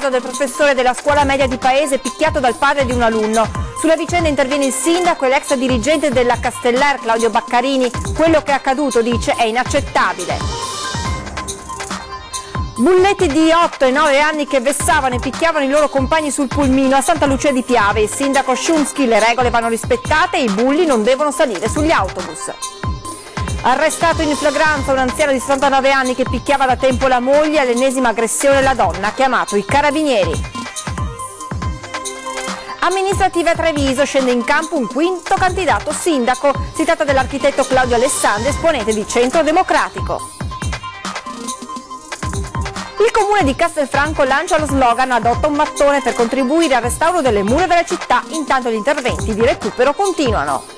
caso del professore della scuola media di Paese picchiato dal padre di un alunno. Sulla vicenda interviene il sindaco e l'ex dirigente della Casteller, Claudio Baccarini. Quello che è accaduto, dice, è inaccettabile. Bulletti di 8 e 9 anni che vessavano e picchiavano i loro compagni sul pulmino a Santa Lucia di Piave. Il sindaco Szumski: le regole vanno rispettate e i bulli non devono salire sugli autobus. Arrestato in flagranza un anziano di 69 anni che picchiava da tempo la moglie, all'ennesima aggressione alla donna, ha chiamato i carabinieri. Amministrativa a Treviso, scende in campo un quinto candidato sindaco. Si tratta dell'architetto Claudio Alessandri, esponente di Centro Democratico. Il comune di Castelfranco lancia lo slogan "Adotta un mattone" per contribuire al restauro delle mura della città, intanto gli interventi di recupero continuano.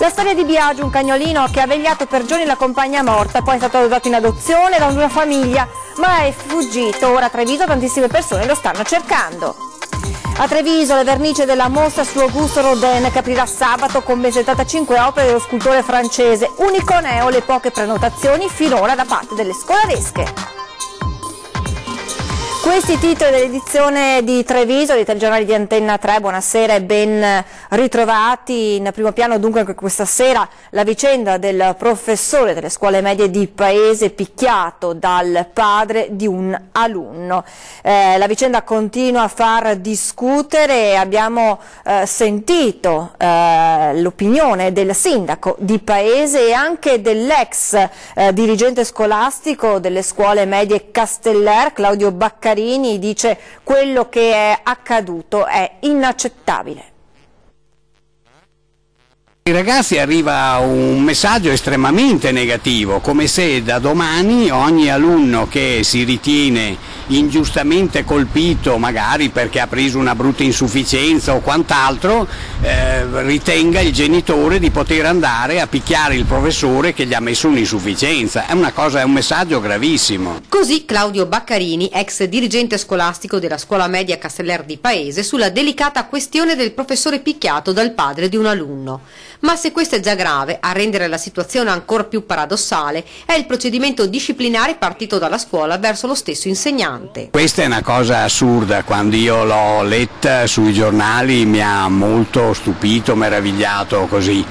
La storia di Biagio, un cagnolino che ha vegliato per giorni la compagna morta, poi è stato dato in adozione da una famiglia, ma è fuggito. Ora a Treviso tantissime persone lo stanno cercando. A Treviso le vernice della mostra su Auguste Rodin, che aprirà sabato con ben 75 opere dello scultore francese. Unico neo le poche prenotazioni finora da parte delle scolaresche. Questi i titoli dell'edizione di Treviso, dei telegiornali di Antenna 3, buonasera e ben ritrovati. In primo piano dunque anche questa sera la vicenda del professore delle scuole medie di Paese picchiato dal padre di un alunno. La vicenda continua a far discutere e abbiamo sentito l'opinione del sindaco di Paese e anche dell'ex dirigente scolastico delle scuole medie Casteller, Claudio Baccarini. Dice: quello che è accaduto è inaccettabile. Ai ragazzi arriva un messaggio estremamente negativo, come se da domani ogni alunno che si ritiene ingiustamente colpito, magari perché ha preso una brutta insufficienza o quant'altro, ritenga il genitore di poter andare a picchiare il professore che gli ha messo un'insufficienza. È un messaggio gravissimo. Così Claudio Baccarini, ex dirigente scolastico della scuola media Casteller di Paese, sulla delicata questione del professore picchiato dal padre di un alunno. Ma se questo è già grave, a rendere la situazione ancora più paradossale è il procedimento disciplinare partito dalla scuola verso lo stesso insegnante. Questa è una cosa assurda, quando io l'ho letta sui giornali mi ha molto stupito, meravigliato così.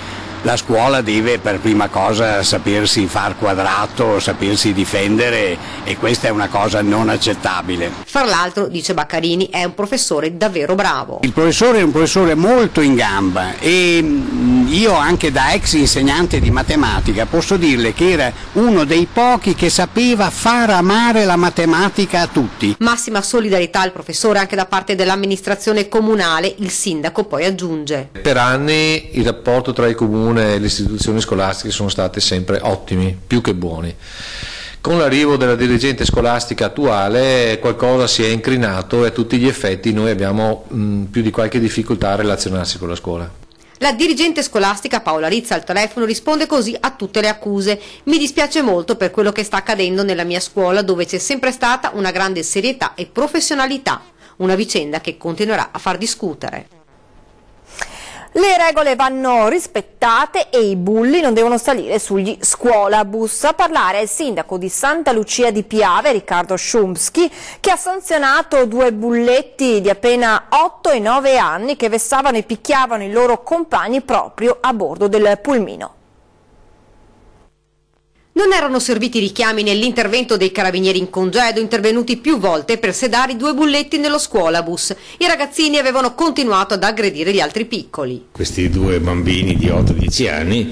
La scuola deve per prima cosa sapersi far quadrato, sapersi difendere, e questa è una cosa non accettabile. Fra l'altro, dice Baccarini, è un professore davvero bravo. Il professore è un professore molto in gamba e io anche da ex insegnante di matematica posso dirle che era uno dei pochi che sapeva far amare la matematica a tutti. Massima solidarietà al professore anche da parte dell'amministrazione comunale, il sindaco poi aggiunge. Per anni il rapporto tra il comune e le istituzioni scolastiche sono state sempre ottimi, più che buoni. Con l'arrivo della dirigente scolastica attuale qualcosa si è incrinato e a tutti gli effetti noi abbiamo più di qualche difficoltà a relazionarsi con la scuola. La dirigente scolastica Paola Rizza al telefono risponde così a tutte le accuse. Mi dispiace molto per quello che sta accadendo nella mia scuola, dove c'è sempre stata una grande serietà e professionalità, una vicenda che continuerà a far discutere. Le regole vanno rispettate e i bulli non devono salire sugli scuolabus. A parlare è il sindaco di Santa Lucia di Piave, Riccardo Szumski, che ha sanzionato 2 bulletti di appena 8 e 9 anni che vessavano e picchiavano i loro compagni proprio a bordo del pulmino. Non erano serviti richiami nell'intervento dei carabinieri in congedo, intervenuti più volte per sedare i 2 bulletti nello scuolabus. I ragazzini avevano continuato ad aggredire gli altri piccoli. Questi 2 bambini di 8-10 anni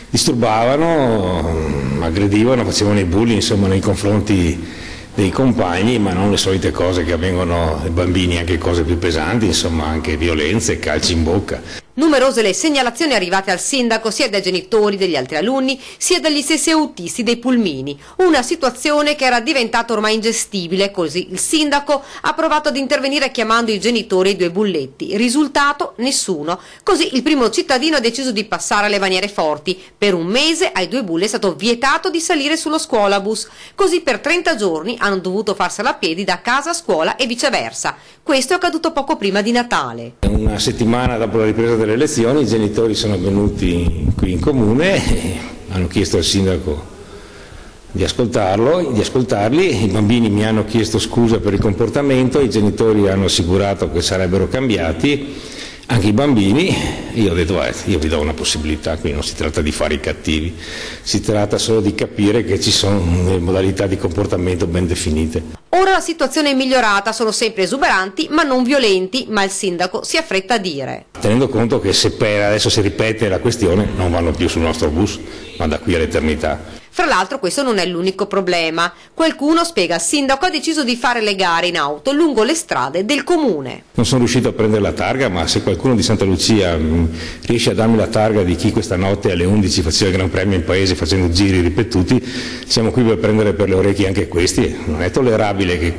disturbavano, aggredivano, facevano i bulli insomma nei confronti dei compagni, ma non le solite cose che avvengono ai bambini, anche cose più pesanti, insomma anche violenze, calci in bocca. Numerose le segnalazioni arrivate al sindaco sia dai genitori degli altri alunni sia dagli stessi autisti dei pulmini, una situazione che era diventata ormai ingestibile, così il sindaco ha provato ad intervenire chiamando i genitori e i 2 bulletti, risultato nessuno, così il primo cittadino ha deciso di passare alle maniere forti. Per un mese ai 2 bulli è stato vietato di salire sullo scuolabus, così per 30 giorni hanno dovuto farsela a piedi da casa a scuola e viceversa. Questo è accaduto poco prima di Natale. Una settimana dopo la ripresa delle elezioni i genitori sono venuti qui in comune e hanno chiesto al sindaco di ascoltarli, i bambini mi hanno chiesto scusa per il comportamento, i genitori hanno assicurato che sarebbero cambiati, anche i bambini, io ho detto io vi do una possibilità, qui non si tratta di fare i cattivi, si tratta solo di capire che ci sono delle modalità di comportamento ben definite. Ora la situazione è migliorata, sono sempre esuberanti ma non violenti, ma il sindaco si affretta a dire. Tenendo conto che se per adesso si ripete la questione non vanno più sul nostro bus, ma da qui all'eternità. Fra l'altro questo non è l'unico problema. Qualcuno, spiega il sindaco, ha deciso di fare le gare in auto lungo le strade del comune. Non sono riuscito a prendere la targa, ma se qualcuno di Santa Lucia riesce a darmi la targa di chi questa notte alle 11 faceva il Gran Premio in paese facendo giri ripetuti, siamo qui per prendere per le orecchie anche questi. Non è tollerabile che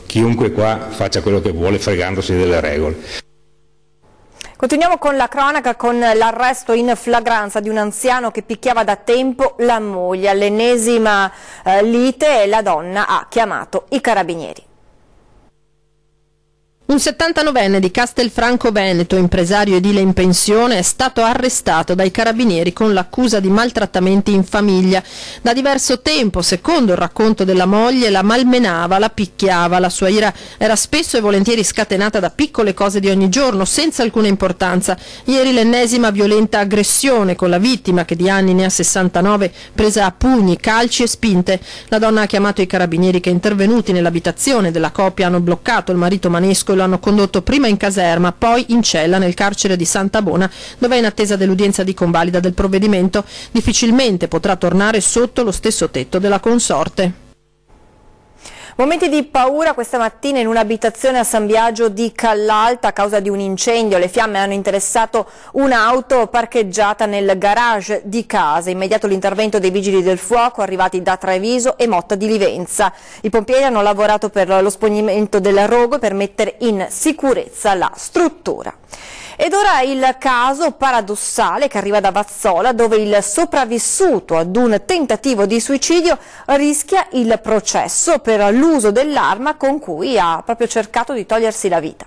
chiunque qua faccia quello che vuole fregandosi delle regole. Continuiamo con la cronaca, con l'arresto in flagranza di un anziano che picchiava da tempo la moglie. All'ennesima lite la donna ha chiamato i carabinieri. Un 79enne di Castelfranco Veneto, impresario edile in pensione, è stato arrestato dai carabinieri con l'accusa di maltrattamenti in famiglia. Da diverso tempo, secondo il racconto della moglie, la malmenava, la picchiava. La sua ira era spesso e volentieri scatenata da piccole cose di ogni giorno, senza alcuna importanza. Ieri l'ennesima violenta aggressione con la vittima, che di anni ne ha 69, presa a pugni, calci e spinte. La donna ha chiamato i carabinieri che, intervenuti nell'abitazione della coppia, hanno bloccato il marito manesco e lo hanno condotto prima in caserma, poi in cella nel carcere di Santa Bona, dove è in attesa dell'udienza di convalida del provvedimento. Difficilmente potrà tornare sotto lo stesso tetto della consorte. Momenti di paura questa mattina in un'abitazione a San Biagio di Callalta a causa di un incendio. Le fiamme hanno interessato un'auto parcheggiata nel garage di casa. Immediato l'intervento dei vigili del fuoco arrivati da Treviso e Motta di Livenza. I pompieri hanno lavorato per lo spegnimento del rogo e per mettere in sicurezza la struttura. Ed ora il caso paradossale che arriva da Vazzola, dove il sopravvissuto ad un tentativo di suicidio rischia il processo per l'uso dell'arma con cui ha proprio cercato di togliersi la vita.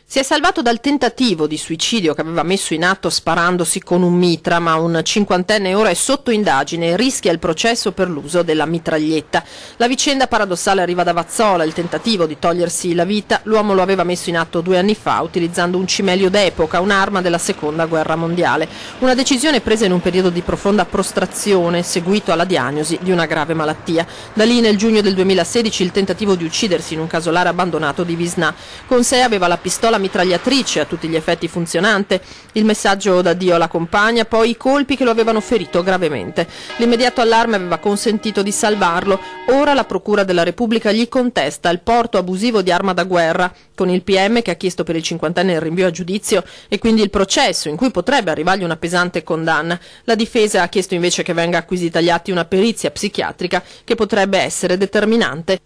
Si è salvato dal tentativo di suicidio che aveva messo in atto sparandosi con un mitra, ma un 50enne ora è sotto indagine e rischia il processo per l'uso della mitraglietta. La vicenda paradossale arriva da Vazzola. Il tentativo di togliersi la vita l'uomo lo aveva messo in atto 2 anni fa utilizzando un cimelio d'epoca, un'arma della seconda guerra mondiale. Una decisione presa in un periodo di profonda prostrazione seguito alla diagnosi di una grave malattia. Da lì nel giugno del 2016 il tentativo di uccidersi in un casolare abbandonato di Visnà. Con sé aveva la pistola mitragliatrice a tutti gli effetti funzionante, il messaggio d'addio alla compagna, poi i colpi che lo avevano ferito gravemente. L'immediato allarme aveva consentito di salvarlo. Ora la Procura della Repubblica gli contesta il porto abusivo di arma da guerra, con il PM che ha chiesto per il 50enne il rinvio a giudizio e quindi il processo in cui potrebbe arrivargli una pesante condanna. La difesa ha chiesto invece che venga acquisita agli atti una perizia psichiatrica che potrebbe essere determinante.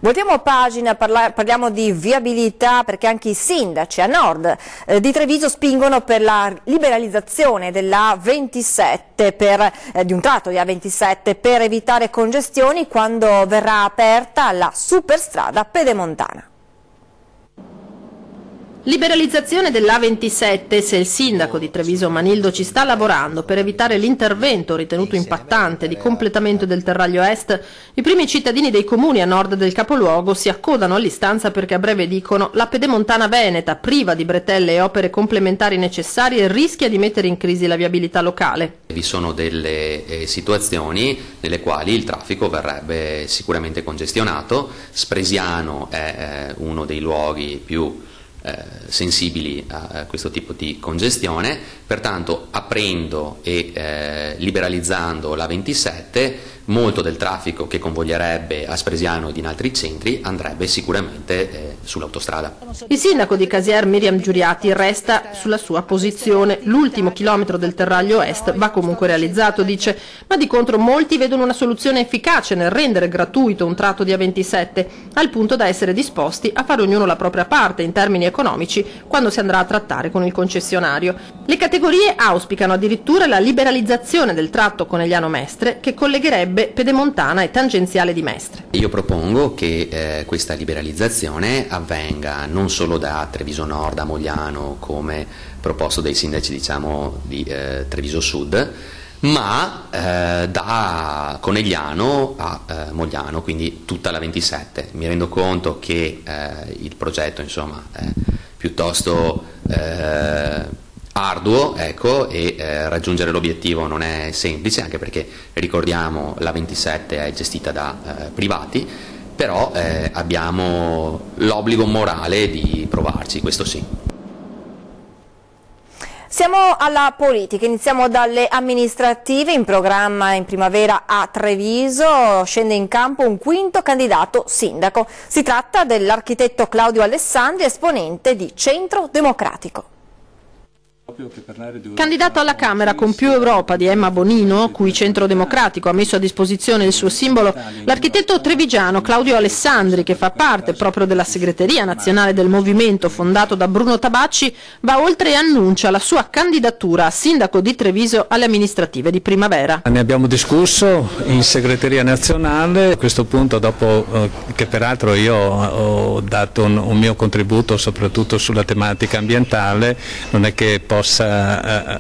Voltiamo pagina, parliamo di viabilità, perché anche i sindaci a nord di Treviso spingono per la liberalizzazione della A27, di un tratto di A27 per evitare congestioni quando verrà aperta la superstrada pedemontana. Liberalizzazione dell'A27, se il sindaco di Treviso Manildo ci sta lavorando per evitare l'intervento ritenuto impattante di completamento del Terraglio Est, i primi cittadini dei comuni a nord del capoluogo si accodano all'istanza perché a breve dicono la pedemontana veneta, priva di bretelle e opere complementari necessarie, rischia di mettere in crisi la viabilità locale. Vi sono delle situazioni nelle quali il traffico verrebbe sicuramente congestionato. Spresiano è uno dei luoghi più sensibili a questo tipo di congestione, pertanto aprendo e liberalizzando la 27 molto del traffico che convoglierebbe a Spresiano ed in altri centri andrebbe sicuramente sull'autostrada. Il sindaco di Casier Miriam Giuriati resta sulla sua posizione. L'ultimo chilometro del Terraglio Est va comunque realizzato, dice, ma di contro molti vedono una soluzione efficace nel rendere gratuito un tratto di A27, al punto da essere disposti a fare ognuno la propria parte in termini economici quando si andrà a trattare con il concessionario. Le categorie auspicano addirittura la liberalizzazione del tratto Conegliano Mestre, che collegherebbe Pedemontana e tangenziale di Mestre. Io propongo che questa liberalizzazione avvenga non solo da Treviso Nord a Mogliano come proposto dai sindaci di Treviso Sud, ma da Conegliano a Mogliano, quindi tutta la 27. Mi rendo conto che il progetto insomma è piuttosto arduo, ecco, e raggiungere l'obiettivo non è semplice, anche perché ricordiamo la 27 è gestita da privati, però abbiamo l'obbligo morale di provarci, questo sì. Siamo alla politica, iniziamo dalle amministrative. In programma in primavera a Treviso scende in campo un quinto candidato sindaco. Si tratta dell'architetto Claudio Alessandri, esponente di Centro Democratico. Candidato alla Camera con Più Europa di Emma Bonino, cui Centro Democratico ha messo a disposizione il suo simbolo, l'architetto trevigiano Claudio Alessandri, che fa parte proprio della segreteria nazionale del movimento fondato da Bruno Tabacci, va oltre e annuncia la sua candidatura a sindaco di Treviso alle amministrative di primavera. Ne abbiamo discusso in segreteria nazionale, a questo punto, dopo che peraltro io ho dato un mio contributo soprattutto sulla tematica ambientale, non è che possa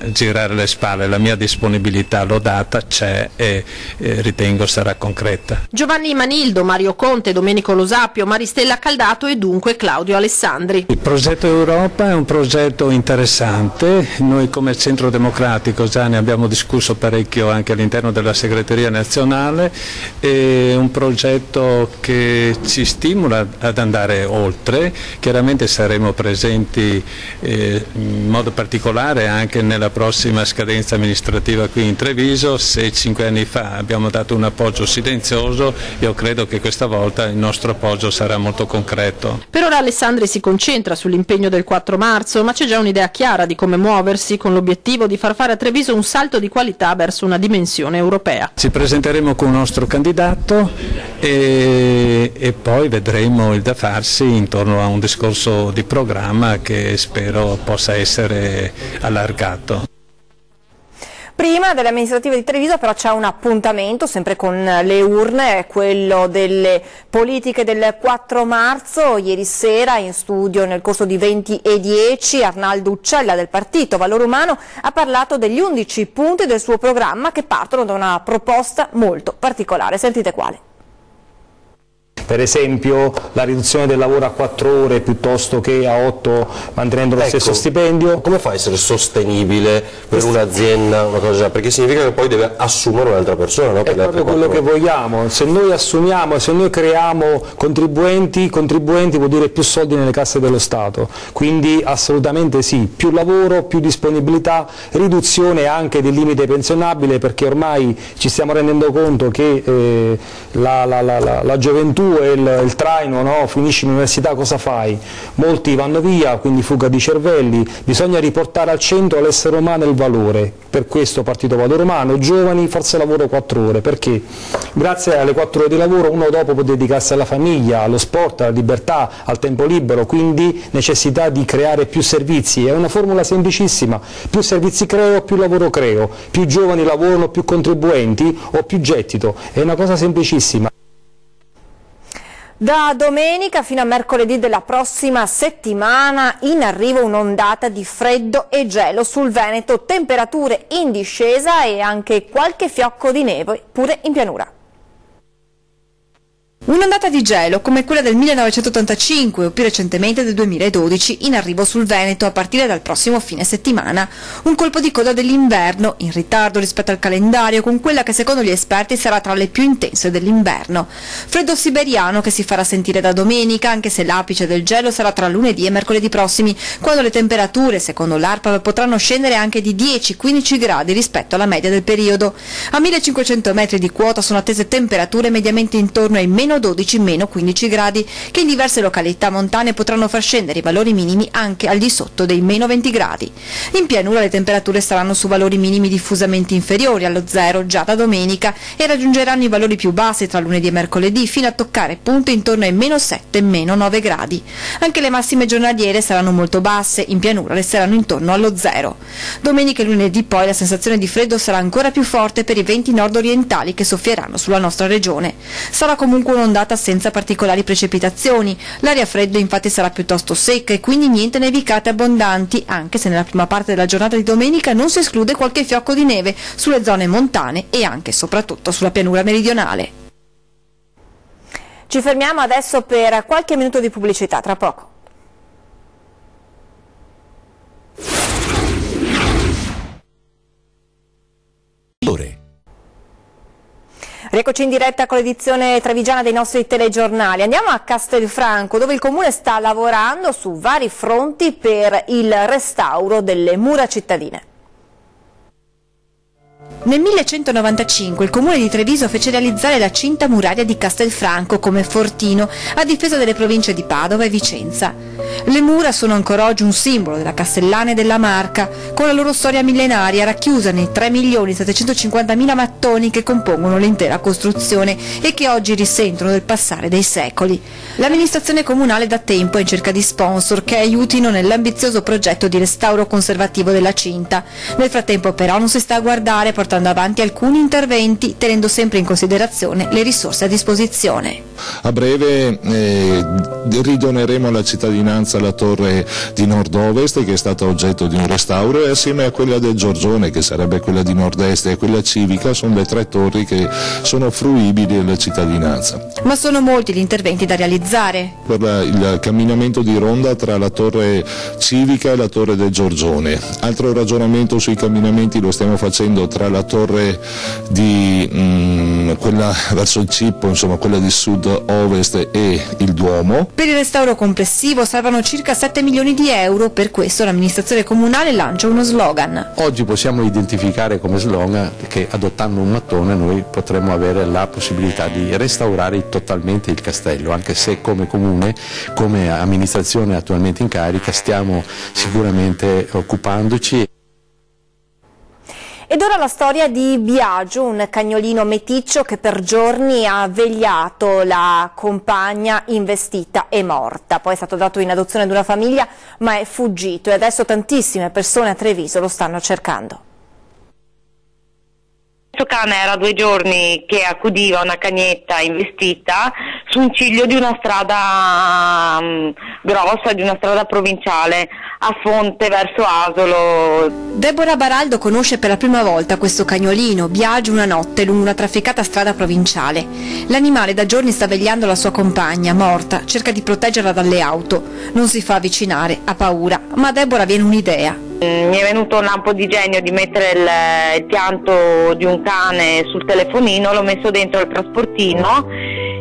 girare le spalle, la mia disponibilità l'ho data, c'è e ritengo sarà concreta. Giovanni Manildo, Mario Conte, Domenico Lo Sapio, Maristella Caldato e dunque Claudio Alessandri. Il progetto Europa è un progetto interessante, noi come Centro Democratico già ne abbiamo discusso parecchio anche all'interno della segreteria nazionale, è un progetto che ci stimola ad andare oltre, chiaramente saremo presenti in modo particolare anche nella prossima scadenza amministrativa qui in Treviso. Se 5 anni fa abbiamo dato un appoggio silenzioso, io credo che questa volta il nostro appoggio sarà molto concreto. Per ora Alessandri si concentra sull'impegno del 4 marzo, ma c'è già un'idea chiara di come muoversi, con l'obiettivo di far fare a Treviso un salto di qualità verso una dimensione europea. Ci presenteremo con un nostro candidato e poi vedremo il da farsi intorno a un discorso di programma che spero possa essere allargato. Prima delle amministrative di Treviso però c'è un appuntamento, sempre con le urne, quello delle politiche del 4 marzo. Ieri sera in studio nel corso di 20 e 10 Arnaldo Uccella del Partito Valore Umano ha parlato degli 11 punti del suo programma che partono da una proposta molto particolare. Sentite quale. Per esempio la riduzione del lavoro a 4 ore piuttosto che a 8, mantenendo lo stesso stipendio. Come fa a essere sostenibile per un'azienda una cosa? Perché significa che poi deve assumere un'altra persona, no? È proprio quello che vogliamo. Se noi assumiamo, se noi creiamo contribuenti vuol dire più soldi nelle casse dello Stato, quindi assolutamente sì, più lavoro, più disponibilità, riduzione anche del limite pensionabile, perché ormai ci stiamo rendendo conto che la gioventù è il traino, no? Finisci l'università, cosa fai? Molti vanno via, quindi fuga di cervelli, bisogna riportare al centro l'essere umano e il valore. Per questo Partito Valore Umano, giovani, forza lavoro 4 ore, perché grazie alle 4 ore di lavoro uno dopo può dedicarsi alla famiglia, allo sport, alla libertà, al tempo libero, quindi necessità di creare più servizi. È una formula semplicissima: più servizi creo, più lavoro creo, più giovani lavorano, più contribuenti o più gettito. È una cosa semplicissima. Da domenica fino a mercoledì della prossima settimana in arrivo un'ondata di freddo e gelo sul Veneto, temperature in discesa e anche qualche fiocco di neve pure in pianura. Un'ondata di gelo come quella del 1985 o più recentemente del 2012 in arrivo sul Veneto a partire dal prossimo fine settimana. Un colpo di coda dell'inverno, in ritardo rispetto al calendario, con quella che secondo gli esperti sarà tra le più intense dell'inverno. Freddo siberiano che si farà sentire da domenica, anche se l'apice del gelo sarà tra lunedì e mercoledì prossimi, quando le temperature, secondo l'ARPAV, potranno scendere anche di 10-15 gradi rispetto alla media del periodo. A 1500 metri di quota sono attese temperature mediamente intorno ai meno 12-15 gradi, che in diverse località montane potranno far scendere i valori minimi anche al di sotto dei meno 20 gradi. In pianura le temperature saranno su valori minimi diffusamente inferiori allo zero già da domenica e raggiungeranno i valori più bassi tra lunedì e mercoledì, fino a toccare punte intorno ai meno 7-9 gradi. Anche le massime giornaliere saranno molto basse, in pianura resteranno intorno allo zero. Domenica e lunedì poi la sensazione di freddo sarà ancora più forte per i venti nord-orientali che soffieranno sulla nostra regione. Sarà comunque con ondata senza particolari precipitazioni. L'aria fredda infatti sarà piuttosto secca e quindi niente nevicate abbondanti, anche se nella prima parte della giornata di domenica non si esclude qualche fiocco di neve sulle zone montane e anche e soprattutto sulla pianura meridionale. Ci fermiamo adesso per qualche minuto di pubblicità, tra poco. Rieccoci in diretta con l'edizione trevigiana dei nostri telegiornali. Andiamo a Castelfranco, dove il Comune sta lavorando su vari fronti per il restauro delle mura cittadine. Nel 1195 il Comune di Treviso fece realizzare la cinta muraria di Castelfranco come fortino a difesa delle province di Padova e Vicenza. Le mura sono ancora oggi un simbolo della Castellana e della Marca, con la loro storia millenaria racchiusa nei 3.750.000 mattoni che compongono l'intera costruzione e che oggi risentono del passare dei secoli. L'amministrazione comunale da tempo è in cerca di sponsor che aiutino nell'ambizioso progetto di restauro conservativo della cinta. Nel frattempo però non si sta a guardare, portando avanti alcuni interventi, tenendo sempre in considerazione le risorse a disposizione. A breve ridoneremo alla cittadinanza la torre di nord-ovest, che è stata oggetto di un restauro, e assieme a quella del Giorgione, che sarebbe quella di nord-est, e quella civica, sono le tre torri che sono fruibili alla cittadinanza. Ma sono molti gli interventi da realizzare. Per il camminamento di ronda tra la torre civica e la torre del Giorgione. Altro ragionamento sui camminamenti lo stiamo facendo tra la torre di quella verso il Cippo, insomma quella di sud-ovest, e il Duomo. Per il restauro complessivo servono circa 7 milioni di euro, per questo l'amministrazione comunale lancia uno slogan. Oggi possiamo identificare come slogan che adottando un mattone noi potremo avere la possibilità di restaurare totalmente il castello, anche se come comune, come amministrazione attualmente in carica stiamo sicuramente occupandoci. Ed ora la storia di Biagio, un cagnolino meticcio che per giorni ha vegliato la compagna investita e morta. Poi è stato dato in adozione ad una famiglia, ma è fuggito e adesso tantissime persone a Treviso lo stanno cercando. Questo cane era 2 giorni che accudiva una cagnetta investita su un ciglio di una strada grossa, di una strada provinciale, a fonte verso Asolo. Deborah Baraldo conosce per la prima volta questo cagnolino, Biagio, una notte lungo una trafficata strada provinciale. L'animale da giorni sta vegliando la sua compagna, morta, cerca di proteggerla dalle auto. Non si fa avvicinare, ha paura, ma a Deborah viene un'idea. Mi è venuto un lampo di genio di mettere il pianto di un cane sul telefonino, l'ho messo dentro il trasportino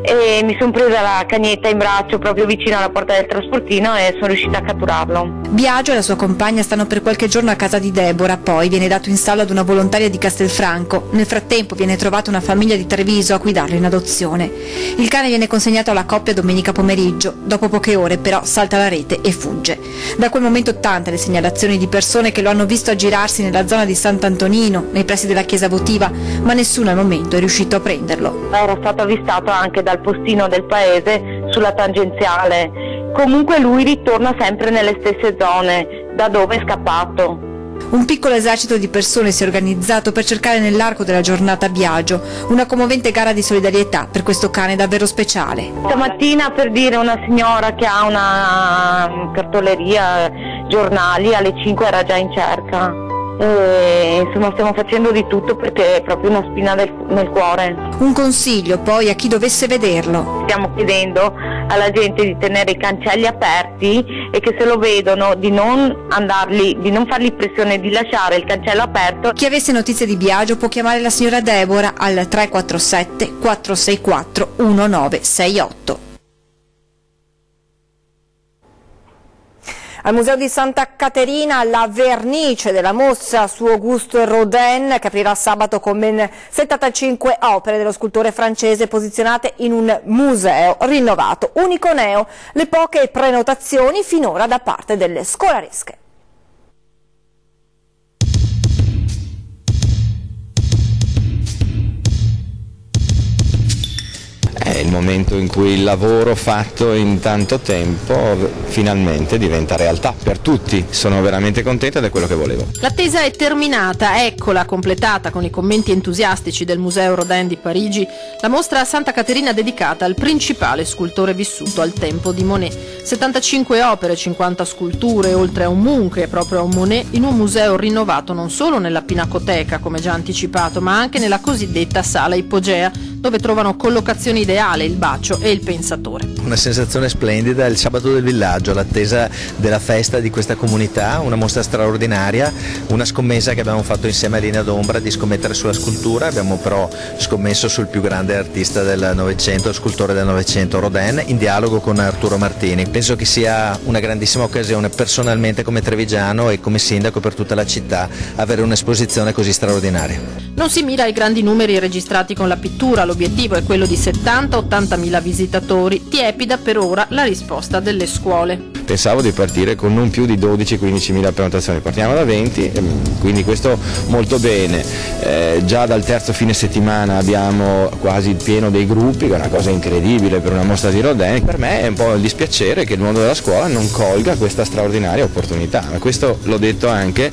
e mi sono presa la cagnetta in braccio proprio vicino alla porta del trasportino e sono riuscita a catturarlo. Biagio e la sua compagna stanno per qualche giorno a casa di Deborah, poi viene dato in stallo ad una volontaria di Castelfranco. Nel frattempo viene trovata una famiglia di Treviso a cui darlo in adozione. Il cane viene consegnato alla coppia domenica pomeriggio, dopo poche ore però salta la rete e fugge. Da quel momento tante le segnalazioni di persone che lo hanno visto aggirarsi nella zona di Sant'Antonino, nei pressi della chiesa votiva, ma nessuno al momento è riuscito a prenderlo. Era stato avvistato anche dal postino del paese sulla tangenziale. Comunque lui ritorna sempre nelle stesse zone da dove è scappato. Un piccolo esercito di persone si è organizzato per cercare nell'arco della giornata Biagio, una commovente gara di solidarietà per questo cane davvero speciale. Stamattina, per dire, una signora che ha una cartoleria, giornali, alle 5 era già in cerca. E, insomma, stiamo facendo di tutto perché è proprio una spina nel cuore. Un consiglio poi a chi dovesse vederlo. Stiamo chiedendo alla gente di tenere i cancelli aperti e che se lo vedono di non fargli pressione di lasciare il cancello aperto. Chi avesse notizie di Biagio può chiamare la signora Deborah al 347 464 1968. Al Museo di Santa Caterina la vernice della mostra su Auguste Rodin, che aprirà sabato con ben 75 opere dello scultore francese posizionate in un museo rinnovato. Unico neo, le poche prenotazioni finora da parte delle scolaresche. è il momento in cui il lavoro fatto in tanto tempo finalmente diventa realtà per tutti. Sono veramente contento ed è quello che volevo. L'attesa è terminata, eccola completata con i commenti entusiastici del Museo Rodin di Parigi, la mostra a Santa Caterina dedicata al principale scultore vissuto al tempo di Monet. 75 opere, 50 sculture, oltre a un Munch e proprio a un Monet, in un museo rinnovato non solo nella Pinacoteca, come già anticipato, ma anche nella cosiddetta Sala Ipogea, dove trovano collocazione ideale il bacio e il pensatore. Una sensazione splendida, il sabato del villaggio, l'attesa della festa di questa comunità, una mostra straordinaria, una scommessa che abbiamo fatto insieme a Linea d'Ombra di scommettere sulla scultura, abbiamo però scommesso sul più grande artista del Novecento, scultore del Novecento, Rodin, in dialogo con Arturo Martini. Penso che sia una grandissima occasione personalmente come trevigiano e come sindaco per tutta la città avere un'esposizione così straordinaria. Non si mira ai grandi numeri registrati con la pittura, l'obiettivo è quello di 70-80 mila visitatori, tiepida per ora la risposta delle scuole. Pensavo di partire con non più di 12-15 mila prenotazioni, partiamo da 20, quindi questo molto bene. Già dal terzo fine settimana abbiamo quasi il pieno dei gruppi, che è una cosa incredibile per una mostra di Rodin. Per me è un po' il dispiacere che il mondo della scuola non colga questa straordinaria opportunità, ma questo l'ho detto anche,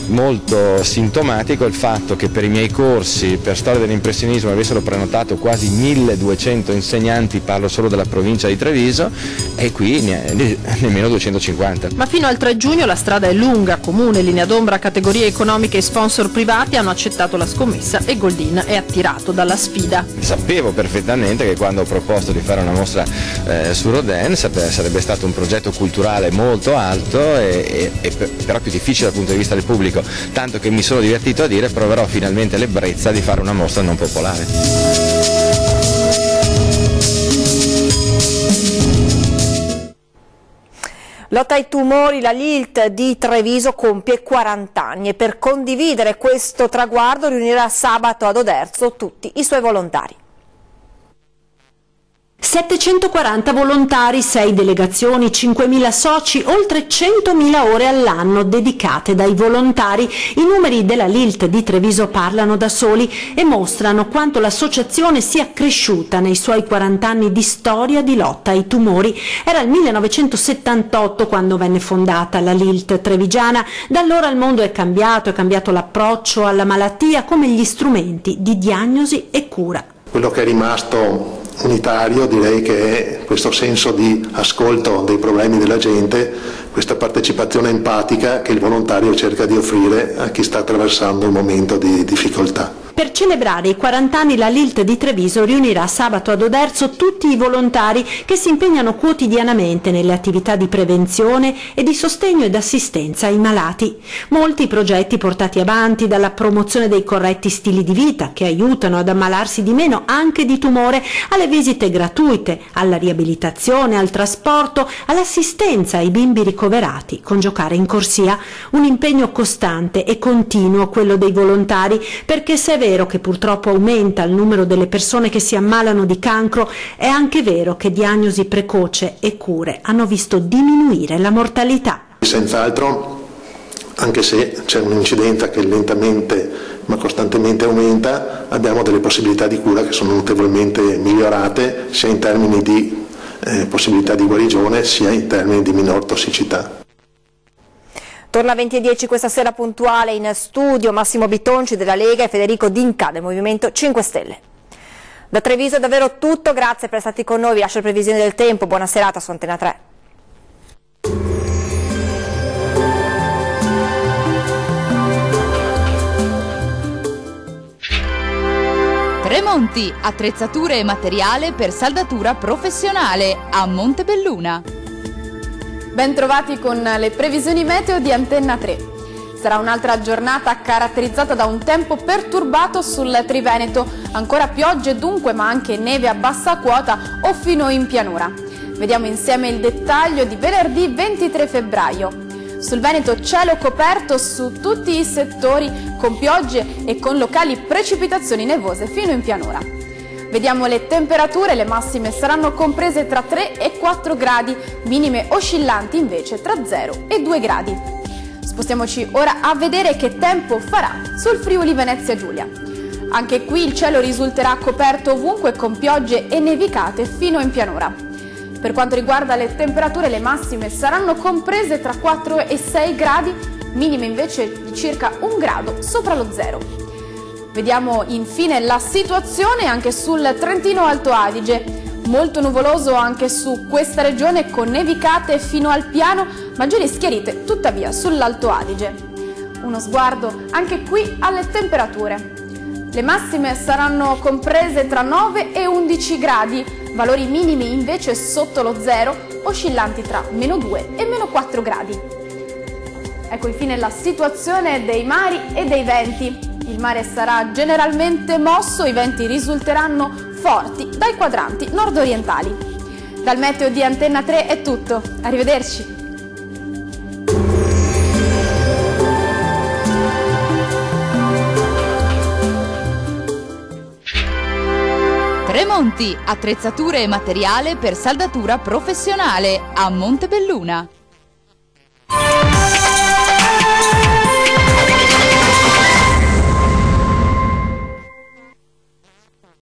molto sintomatico il fatto che per i miei corsi per storia dell'impressionismo avessero prenotato quasi 1200 insegnanti, parlo solo della provincia di Treviso, e qui nemmeno 250. Ma fino al 3 giugno la strada è lunga, Comune, Linea d'Ombra, categorie economiche e sponsor privati hanno accettato la scommessa e Goldin è attirato dalla sfida. Sapevo perfettamente che quando ho proposto di fare una mostra su Rodin sarebbe stato un progetto culturale molto alto e però più difficile dal punto di vista del pubblico, tanto che mi sono divertito a dire proverò finalmente l'ebbrezza di fare una mostra non popolare. Lotta ai tumori, la LILT di Treviso compie 40 anni e per condividere questo traguardo riunirà sabato ad Oderzo tutti i suoi volontari. 740 volontari, 6 delegazioni, 5.000 soci, oltre 100.000 ore all'anno dedicate dai volontari. I numeri della LILT di Treviso parlano da soli e mostrano quanto l'associazione sia cresciuta nei suoi 40 anni di storia di lotta ai tumori. Era il 1978 quando venne fondata la LILT trevigiana. Da allora il mondo è cambiato l'approccio alla malattia come gli strumenti di diagnosi e cura. Quello che è rimasto unitario direi che è questo senso di ascolto dei problemi della gente, questa partecipazione empatica che il volontario cerca di offrire a chi sta attraversando un momento di difficoltà. Per celebrare i 40 anni la LILT di Treviso riunirà sabato ad Oderzo tutti i volontari che si impegnano quotidianamente nelle attività di prevenzione e di sostegno ed assistenza ai malati. Molti progetti portati avanti dalla promozione dei corretti stili di vita che aiutano ad ammalarsi di meno anche di tumore, alle visite gratuite, alla riabilitazione, al trasporto, all'assistenza ai bimbi ricoverati con giocare in corsia. Un impegno costante e continuo quello dei volontari, perché se è vero che purtroppo aumenta il numero delle persone che si ammalano di cancro, è anche vero che diagnosi precoce e cure hanno visto diminuire la mortalità. Senz'altro, anche se c'è un'incidenza che lentamente ma costantemente aumenta, abbiamo delle possibilità di cura che sono notevolmente migliorate sia in termini di possibilità di guarigione sia in termini di minor tossicità. Torna a 20:10 questa sera puntuale in studio Massimo Bitonci della Lega e Federico D'Inca del Movimento 5 Stelle. Da Treviso è davvero tutto, grazie per essere stati con noi, vi lascio le previsioni del tempo, buona serata su Antena 3. Tremonti, attrezzature e materiale per saldatura professionale a Montebelluna. Bentrovati con le previsioni meteo di Antena 3. Sarà un'altra giornata caratterizzata da un tempo perturbato sul Triveneto, ancora piogge dunque ma anche neve a bassa quota o fino in pianura. Vediamo insieme il dettaglio di venerdì 23 febbraio. Sul Veneto cielo coperto su tutti i settori con piogge e con locali precipitazioni nevose fino in pianura. Vediamo le temperature, le massime saranno comprese tra 3 e 4 gradi, minime oscillanti invece tra 0 e 2 gradi. Spostiamoci ora a vedere che tempo farà sul Friuli Venezia Giulia. Anche qui il cielo risulterà coperto ovunque con piogge e nevicate fino in pianura. Per quanto riguarda le temperature, le massime saranno comprese tra 4 e 6 gradi, minime invece di circa 1 grado sopra lo zero. Vediamo infine la situazione anche sul Trentino Alto Adige. Molto nuvoloso anche su questa regione con nevicate fino al piano, maggiori schiarite tuttavia sull'Alto Adige. Uno sguardo anche qui alle temperature. Le massime saranno comprese tra 9 e 11 gradi, valori minimi invece sotto lo zero, oscillanti tra -2 e -4 gradi. Ecco infine la situazione dei mari e dei venti. Il mare sarà generalmente mosso, i venti risulteranno forti dai quadranti nord-orientali. Dal meteo di Antenna 3 è tutto, arrivederci. Tremonti, attrezzature e materiale per saldatura professionale a Montebelluna.